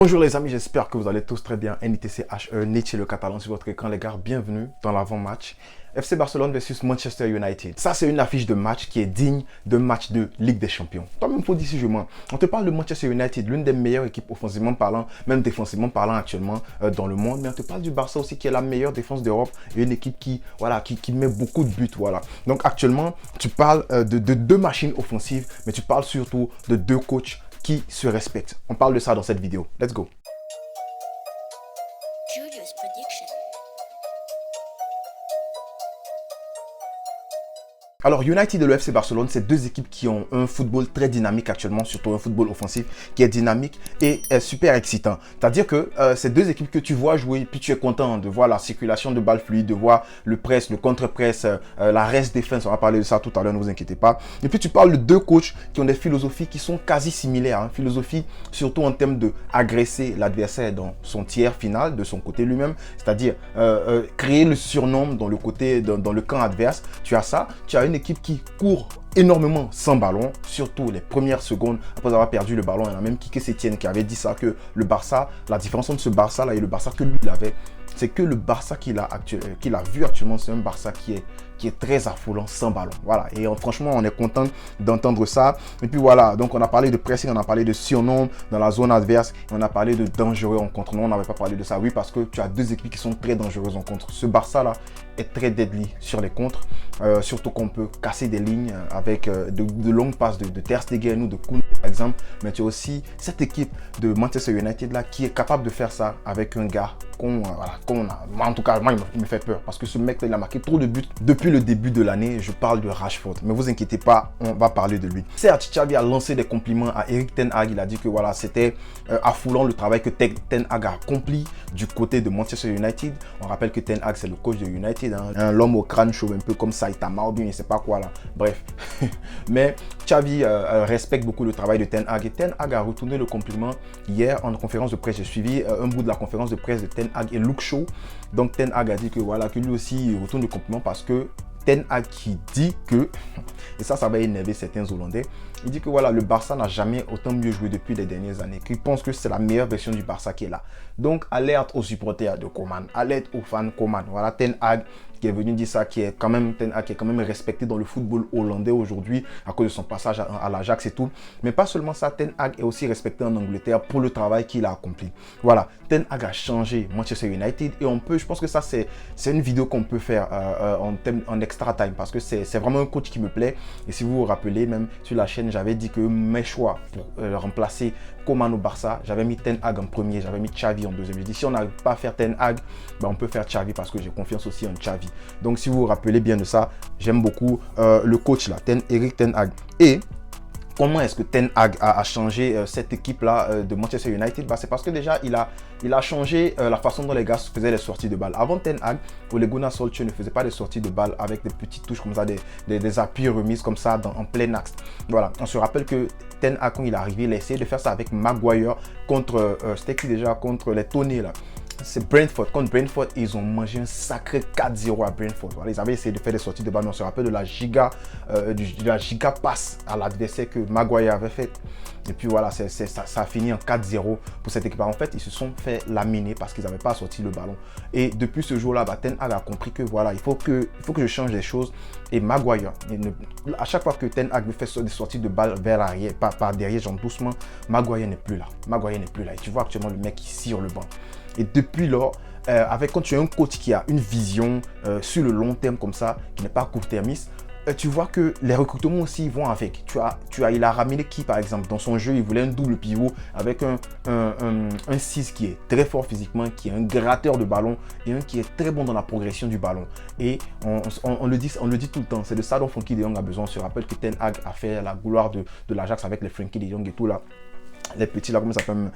Bonjour les amis, j'espère que vous allez tous très bien. NITCHE, Nietzsche le catalan sur votre écran les gars, bienvenue dans l'avant-match. FC Barcelone versus Manchester United. Ça c'est une affiche de match qui est digne d'un match de Ligue des Champions. Toi-même faut dire si je mens. On te parle de Manchester United, l'une des meilleures équipes offensivement parlant, même défensivement parlant actuellement dans le monde. Mais on te parle du Barça aussi qui est la meilleure défense d'Europe et une équipe qui met beaucoup de buts. Voilà. Donc actuellement, tu parles de deux machines offensives, mais tu parles surtout de deux coachs qui se respectent. On parle de ça dans cette vidéo. Let's go. Julius Prediction. Alors United et le FC Barcelone, c'est deux équipes qui ont un football très dynamique actuellement, surtout un football offensif qui est dynamique et est super excitant. C'est-à-dire que c'est deux équipes que tu vois jouer, puis tu es content de voir la circulation de balles fluide, de voir le press, le contre-press, la rest defense, on va parler de ça tout à l'heure, ne vous inquiétez pas. Et puis tu parles de deux coachs qui ont des philosophies qui sont quasi similaires, hein. Philosophie surtout en termes de agresser l'adversaire dans son tiers final, de son côté lui-même, c'est-à-dire créer le surnombre dans le camp adverse. Tu as ça, tu as une équipe qui court énormément sans ballon, surtout les premières secondes après avoir perdu le ballon. Il y en a même Quique Sétienne qui avait dit ça, que le Barça, la différence entre ce Barça là et le Barça que lui il avait, c'est que le Barça qu'il a vu actuellement, c'est un Barça qui est très affolant sans ballon. Voilà, et franchement on est content d'entendre ça. Et puis voilà, donc on a parlé de pressing, on a parlé de surnombre dans la zone adverse, on a parlé de dangereux en contre. Non, on n'avait pas parlé de ça, oui, parce que tu as deux équipes qui sont très dangereuses en contre. Ce Barça là est très deadly sur les contres, surtout qu'on peut casser des lignes avec de longues passes de Ter Stegen ou de Koundé par exemple. Mais tu as aussi cette équipe de Manchester United là qui est capable de faire ça avec un gars qu'on a. En tout cas, moi il me fait peur parce que ce mec là, il a marqué trop de buts depuis le début de l'année. Je parle de Rashford, mais vous inquiétez pas, on va parler de lui. Certes, Xavi a lancé des compliments à Erik ten Hag. Il a dit que voilà, c'était affoulant le travail que ten Hag a accompli du côté de Manchester United. On rappelle que ten Hag c'est le coach de United, hein, l'homme au crâne chaud, un peu comme Saitama ou bien je sais pas quoi là. Bref, mais Xavi respecte beaucoup le travail de ten Hag et ten Hag a retourné le compliment hier en conférence de presse. J'ai suivi un bout de la conférence de presse de ten Hag et Luke Shaw. Donc ten Hag a dit que voilà, que lui aussi il retourne le compliment parce que ten Hag qui dit que, et ça va énerver certains Hollandais, il dit que voilà, le Barça n'a jamais autant mieux joué depuis les dernières années, qu'il pense que c'est la meilleure version du Barça qui est là. Donc alerte aux supporters de Coman, alerte aux fans Coman. Voilà ten Hag qui est venu dire ça, qui est quand même respecté dans le football hollandais aujourd'hui à cause de son passage à l'Ajax et tout. Mais pas seulement ça, ten Hag est aussi respecté en Angleterre pour le travail qu'il a accompli. Voilà, ten Hag a changé Manchester United et je pense que ça c'est une vidéo qu'on peut faire en extra time parce que c'est vraiment un coach qui me plaît. Et si vous vous rappelez, même sur la chaîne, j'avais dit que mes choix pour remplacer Coman au Barça, j'avais mis ten Hag en premier, j'avais mis Xavi en deuxième. J'ai dit si on n'arrive pas à faire ten Hag, ben on peut faire Xavi parce que j'ai confiance aussi en Xavi. Donc si vous vous rappelez bien de ça, j'aime beaucoup le coach là, Erik ten Hag. Et comment est-ce que ten Hag a changé cette équipe-là de Manchester United? C'est parce que déjà, il a changé la façon dont les gars faisaient les sorties de balles. Avant ten Hag, Ole Gunnar Solskjaer ne faisait pas des sorties de balles avec des petites touches comme ça, des appuis remises comme ça en plein axe. Voilà, on se rappelle que ten Hag, quand il est arrivé, il a essayé de faire ça avec Maguire contre, c'était qui déjà? Contre les Tonys là. C'est Brentford. Contre Brentford, ils ont mangé un sacré 4-0 à Brentford. Voilà, ils avaient essayé de faire des sorties de balle, mais on se rappelle de la giga passe à l'adversaire que Maguire avait faite. Et puis voilà, ça a fini en 4-0 pour cette équipe. En fait, ils se sont fait laminer parce qu'ils n'avaient pas sorti le ballon. Et depuis ce jour-là, ten Hag a compris que voilà, il faut que je change les choses. Et Maguire, à chaque fois que ten Hag veut faire des sorties de balle vers l'arrière, par derrière, genre doucement, Maguire n'est plus là. Maguire n'est plus là. Et tu vois actuellement le mec qui cire le banc. Et depuis lors, quand tu as un coach qui a une vision sur le long terme comme ça, qui n'est pas court-termiste, tu vois que les recrutements aussi vont avec. Il a ramené qui par exemple dans son jeu, il voulait un double pivot avec un 6 qui est très fort physiquement, qui est un gratteur de ballon et un qui est très bon dans la progression du ballon. Et on le dit tout le temps, c'est de ça dont Frenkie de Jong a besoin. On se rappelle que ten Hag a fait la gloire de l'Ajax avec les Frenkie de Jong et tout là. Les petits là, comment ça s'appelle,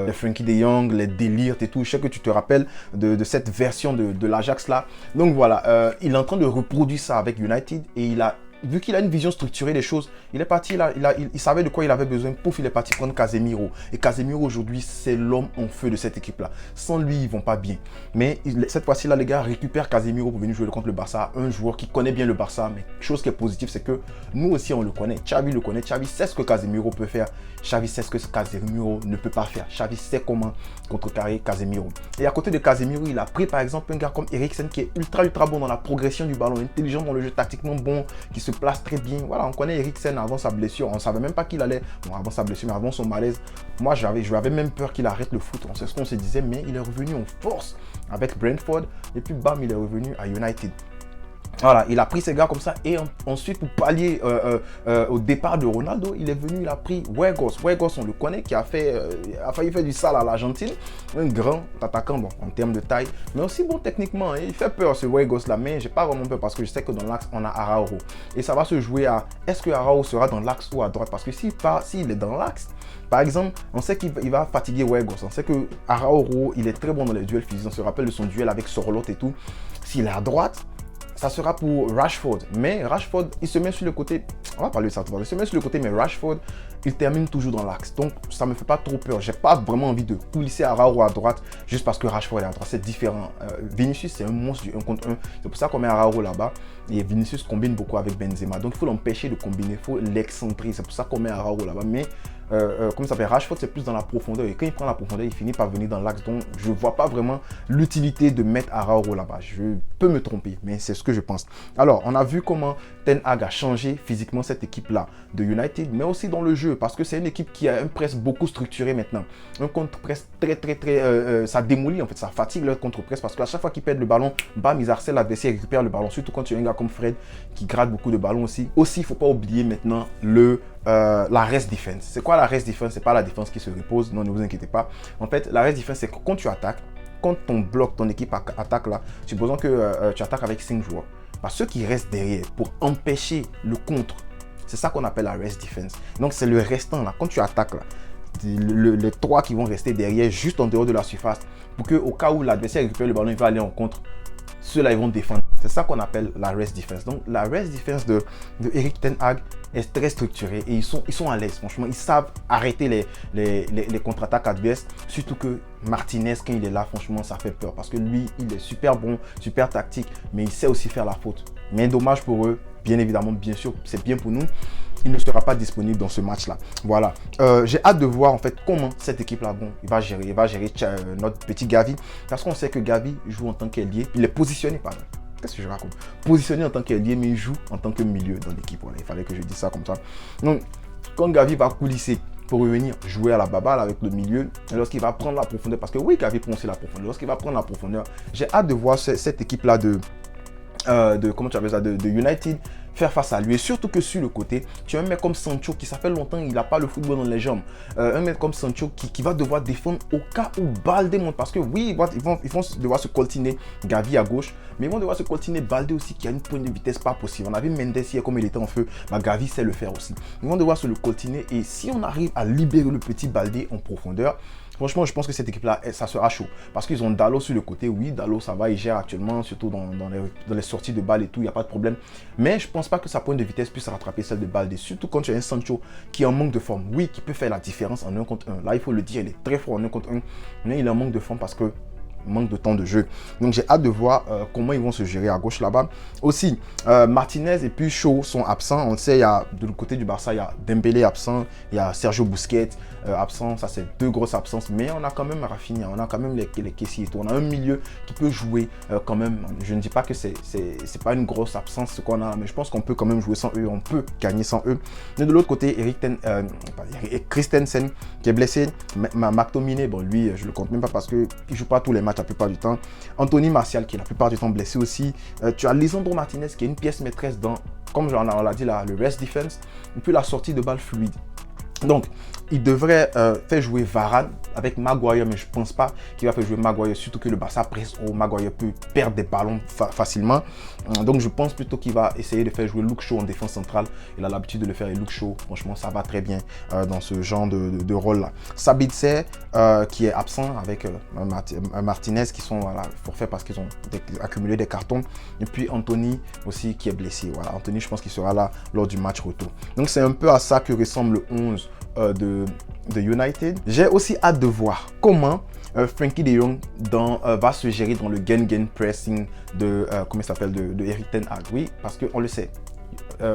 les Frenkie de Jong, les délires et tout. Je sais que tu te rappelles de cette version de l'Ajax là. Donc voilà, il est en train de reproduire ça avec United et il a vu qu'il a une vision structurée des choses, il est parti là, il savait de quoi il avait besoin. Pouf, il est parti prendre Casemiro. Et Casemiro aujourd'hui, c'est l'homme en feu de cette équipe-là. Sans lui, ils vont pas bien. Mais cette fois-ci là, les gars récupèrent Casemiro pour venir jouer contre le Barça. Un joueur qui connaît bien le Barça. Mais chose qui est positive, c'est que nous aussi, on le connaît. Xavi le connaît. Xavi sait ce que Casemiro peut faire. Xavi sait ce que Casemiro ne peut pas faire. Xavi sait comment contrecarrer Casemiro. Et à côté de Casemiro, il a pris par exemple un gars comme Eriksen qui est ultra bon dans la progression du ballon, intelligent dans le jeu, tactiquement bon, qui se place très bien. Voilà, on connaît Eriksen avant sa blessure. On ne savait même pas qu'il allait, bon, avant sa blessure, mais avant son malaise. Moi, j'avais même peur qu'il arrête le foot. On sait ce qu'on se disait, mais il est revenu en force avec Brentford. Et puis, bam, il est revenu à United. Voilà, il a pris ces gars comme ça et ensuite pour pallier au départ de Ronaldo, il est venu, il a pris Weghorst. Weghorst, on le connaît, qui a failli faire du sale à l'Argentine. Un grand attaquant, bon, en termes de taille, mais aussi bon techniquement. Hein, il fait peur ce Weghorst là, mais j'ai pas vraiment peur parce que je sais que dans l'axe, on a Araujo. Et ça va se jouer à, est-ce que Araujo sera dans l'axe ou à droite? Parce que s'il est dans l'axe, par exemple, on sait qu'il va fatiguer Weghorst. On sait que Araujo, il est très bon dans les duels physiques. On se rappelle de son duel avec Sorloth et tout. S'il est à droite, ça sera pour Rashford. Mais Rashford, il se met sur le côté. On va parler de ça tout à l'heure. Il se met sur le côté, mais Rashford, il termine toujours dans l'axe. Donc, ça ne me fait pas trop peur. J'ai pas vraiment envie de coulisser Araujo à droite juste parce que Rashford est à droite. C'est différent. Vinicius, c'est un monstre du 1 contre 1. C'est pour ça qu'on met Araujo là-bas. Et Vinicius combine beaucoup avec Benzema. Donc, il faut l'empêcher de combiner. Il faut l'excentrer. C'est pour ça qu'on met Araujo là-bas. Mais comme ça s'appelle, Rashford, c'est plus dans la profondeur. Et quand il prend la profondeur, il finit par venir dans l'axe. Donc, je ne vois pas vraiment l'utilité de mettre Araujo là-bas. Je peux me tromper, mais c'est ce que je pense. Alors, on a vu comment Ten Hag a changé physiquement cette équipe-là de United, mais aussi dans le jeu, parce que c'est une équipe qui a un press beaucoup structuré maintenant. Un contre-press très ça démolit en fait, ça fatigue leur contre-press, parce qu'à chaque fois qu'ils perdent le ballon, bam, ils harcèlent l'adversaire, ils récupèrent le ballon. Surtout quand tu as un gars comme Fred qui gratte beaucoup de ballons aussi. Aussi, il ne faut pas oublier maintenant la rest defense. C'est quoi la rest defense? C'est pas la défense qui se repose, non, ne vous inquiétez pas. En fait, la rest defense, c'est que quand tu attaques, quand ton bloc, ton équipe attaque là, supposons que tu attaques avec 5 joueurs. Bah, ceux qui restent derrière pour empêcher le contre, c'est ça qu'on appelle la rest defense. Donc c'est le restant là, quand tu attaques là, les 3 qui vont rester derrière, juste en dehors de la surface, pour que au cas où l'adversaire récupère le ballon, il va aller en contre. Ceux-là, ils vont défendre. C'est ça qu'on appelle la rest defense. Donc, la rest defense de Erik Ten Hag est très structurée et ils sont à l'aise. Franchement, ils savent arrêter les contre-attaques adverses. Surtout que Martinez, quand il est là, franchement, ça fait peur. Parce que lui, il est super bon, super tactique, mais il sait aussi faire la faute. Mais dommage pour eux, bien évidemment, bien sûr, c'est bien pour nous. Il ne sera pas disponible dans ce match-là. Voilà. J'ai hâte de voir en fait comment cette équipe-là, bon, il va gérer notre petit Gavi. Parce qu'on sait que Gavi joue en tant qu'ailier. Il est positionné, pardon. Qu'est-ce que je raconte? Positionné en tant qu'ailier, mais il joue en tant que milieu dans l'équipe. Voilà, il fallait que je dise ça comme ça. Donc, quand Gavi va coulisser pour revenir jouer à la baballe avec le milieu, lorsqu'il va prendre la profondeur, parce que oui, Gavi prend aussi la profondeur. Lorsqu'il va prendre la profondeur, j'ai hâte de voir cette équipe-là comment tu appelles ça, de United faire face à lui. Et surtout que sur le côté, tu as un mec comme Sancho qui, ça fait longtemps, il n'a pas le football dans les jambes. Un mec comme Sancho qui va devoir défendre au cas où Balde monte. Parce que oui, ils vont devoir se coltiner Gavi à gauche, mais ils vont devoir se coltiner Balde aussi qui a une pointe de vitesse pas possible. On a vu Mendes hier comme il était en feu, bah, Gavi sait le faire aussi. Ils vont devoir se le coltiner et si on arrive à libérer le petit Balde en profondeur, franchement, je pense que cette équipe-là, ça sera chaud. Parce qu'ils ont Dalot sur le côté. Oui, Dalot, ça va, il gère actuellement, surtout dans les sorties de balles et tout, il n'y a pas de problème. Mais je ne pense pas que sa pointe de vitesse puisse rattraper celle de Balde. Surtout quand tu as un Sancho qui est en manque de forme. Oui, qui peut faire la différence en 1 contre 1. Là, il faut le dire, il est très fort en 1 contre 1. Mais il est en manque de forme parce que manque de temps de jeu. Donc j'ai hâte de voir comment ils vont se gérer à gauche là-bas. Aussi, Martinez et puis Shaw sont absents. On le sait, il y a de l'autre côté du Barça, il y a Dembélé absent, il y a Sergio Busquets absent. Ça, c'est 2 grosses absences. Mais on a quand même Rafinha, on a quand même les caissiers et tout. On a un milieu qui peut jouer quand même. Je ne dis pas que c'est pas une grosse absence ce qu'on a, mais je pense qu'on peut quand même jouer sans eux. On peut gagner sans eux. Mais de l'autre côté, Christensen qui est blessé. McTominay, bon lui, je le compte même pas parce qu'il ne joue pas tous les matchs la plupart du temps. Anthony Martial qui est la plupart du temps blessé aussi. Tu as Lisandro Martinez qui est une pièce maîtresse dans, comme on l'a dit là, le rest defense et puis la sortie de balle fluide. Donc, il devrait faire jouer Varane avec Maguire, mais je ne pense pas qu'il va faire jouer Maguire, surtout que le Barça presse au Maguire peut perdre des ballons facilement. Donc, je pense plutôt qu'il va essayer de faire jouer Luke Shaw en défense centrale. Il a l'habitude de le faire et Luke Shaw, franchement, ça va très bien dans ce genre de rôle-là. Sabitzer, qui est absent avec Martinez, qui sont forfaits parce qu'ils ont accumulé des cartons. Et puis, Anthony aussi, qui est blessé. Voilà, Anthony, je pense qu'il sera là lors du match retour. Donc, c'est un peu à ça que ressemble le 11 de United. J'ai aussi hâte de voir comment Frenkie de Jong va se gérer dans le gen pressing de comment il s'appelle de Erik ten Hag. Oui, parce qu'on le sait.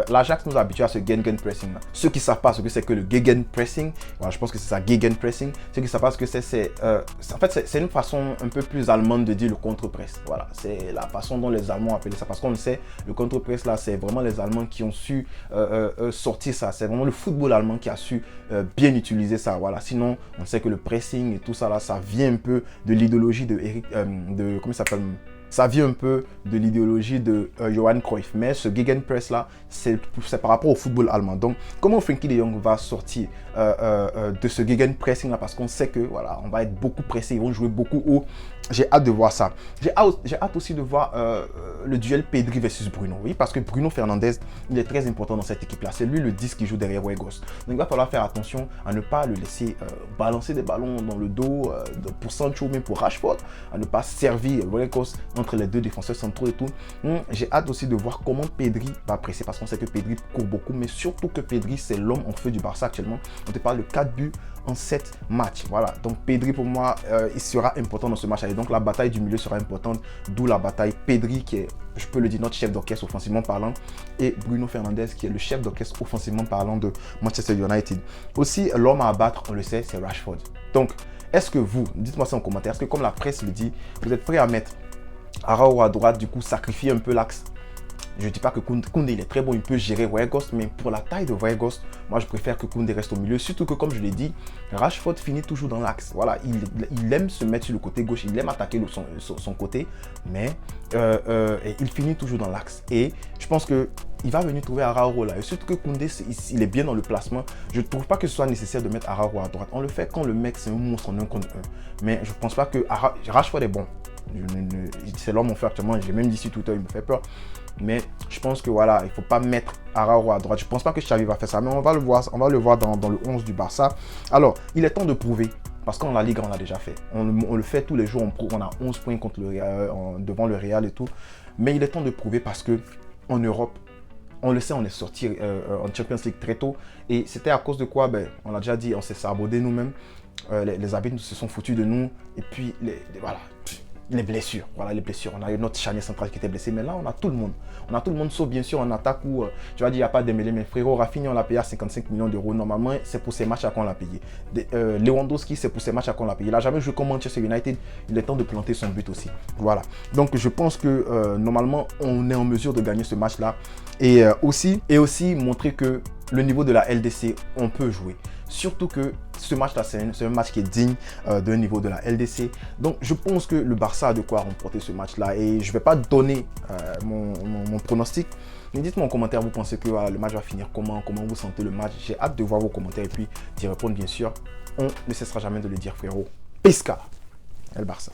L'Ajax nous a habitués à ce gen pressing là. Ceux qui ne savent pas ce que c'est que le gegen pressing, voilà, je pense que c'est ça, gegen pressing. Ceux qui ne savent pas ce que c'est, en fait, c'est une façon un peu plus allemande de dire le contre-press. Voilà, c'est la façon dont les Allemands appellent ça. Parce qu'on le sait, le contre-press là, c'est vraiment les Allemands qui ont su sortir ça. C'est vraiment le football allemand qui a su bien utiliser ça. Voilà, sinon, on sait que le pressing et tout ça là, ça vient un peu de l'idéologie de comment il s'appelle? Ça vient un peu de l'idéologie de Johan Cruyff. Mais ce gegenpress là, c'est par rapport au football allemand. Donc, comment Frenkie de Jong va sortir de ce gegenpressing là? Parce qu'on sait que voilà, on va être beaucoup pressé, ils vont jouer beaucoup haut. J'ai hâte de voir ça. J'ai hâte aussi de voir le duel Pedri versus Bruno. Oui, parce que Bruno Fernandes, il est très important dans cette équipe-là. C'est lui le 10 qui joue derrière Weghorst. Donc il va falloir faire attention à ne pas le laisser balancer des ballons dans le dos pour Sancho, mais pour Rashford, à ne pas servir Weghorst entre les deux défenseurs centraux et tout. J'ai hâte aussi de voir comment Pedri va presser, parce qu'on sait que Pedri court beaucoup, mais surtout que Pedri, c'est l'homme en feu du Barça actuellement. On te parle de 4 buts en 7 matchs. Voilà, donc Pedri pour moi, il sera important dans ce match. Et donc la bataille du milieu sera importante, d'où la bataille Pedri qui est, je peux le dire, notre chef d'orchestre offensivement parlant, et Bruno Fernandes qui est le chef d'orchestre offensivement parlant de Manchester United. Aussi, l'homme à abattre, on le sait, c'est Rashford. Donc, est-ce que vous, dites-moi ça en commentaire, est-ce que comme la presse le dit, vous êtes prêt à mettre Araujo à droite, du coup sacrifier un peu l'axe? Je ne dis pas que Koundé il est très bon, il peut gérer Weghorst, mais pour la taille de Weghorst, moi je préfère que Koundé reste au milieu. Surtout que comme je l'ai dit, Rashford finit toujours dans l'axe. Voilà, il aime se mettre sur le côté gauche, il aime attaquer son côté, mais il finit toujours dans l'axe. Et je pense que il va venir trouver Araujo là. Et surtout que Koundé, il est bien dans le placement. Je ne trouve pas que ce soit nécessaire de mettre Araujo à droite. On le fait quand le mec c'est un monstre en 1 contre 1. Mais je ne pense pas que Rashford est bon. C'est l'homme en fait actuellement. J'ai même dit sur Twitter, il me fait peur. Mais je pense que voilà, il ne faut pas mettre Araujo à droite. Je ne pense pas que Xavi va faire ça, mais on va le voir dans le 11 du Barça. Alors, il est temps de prouver, parce qu'en La Liga, on l'a déjà fait. On le fait tous les jours, on a 11 points contre devant le Real et tout. Mais il est temps de prouver parce que en Europe, on le sait, on est sorti en Champions League très tôt. Et c'était à cause de quoi? On l'a déjà dit, on s'est sabordé nous-mêmes. Les arbitres se sont foutus de nous. Et puis, voilà. Les blessures, voilà les blessures. On a eu notre charnière centrale qui était blessée, mais là on a tout le monde. On a tout le monde, sauf bien sûr en attaque où tu vas dire il n'y a pas Dembélé, mais frérot, Rafinha on l'a payé à 55 millions d'euros. Normalement, c'est pour ces matchs à qu'on l'a payé. Lewandowski, c'est pour ces matchs à qu'on l'a payé. Il n'a jamais joué comme Manchester United. Il est temps de planter son but aussi. Voilà. Donc je pense que normalement on est en mesure de gagner ce match-là et aussi montrer que le niveau de la LDC, on peut jouer. Surtout que ce match-là, c'est un match qui est digne d'un niveau de la LDC. Donc, je pense que le Barça a de quoi remporter ce match-là. Et je ne vais pas donner mon pronostic. Mais dites-moi en commentaire, vous pensez que le match va finir comment vous sentez le match? J'ai hâte de voir vos commentaires et puis d'y répondre, bien sûr. On ne cessera jamais de le dire, frérot. Pesca, El Barça.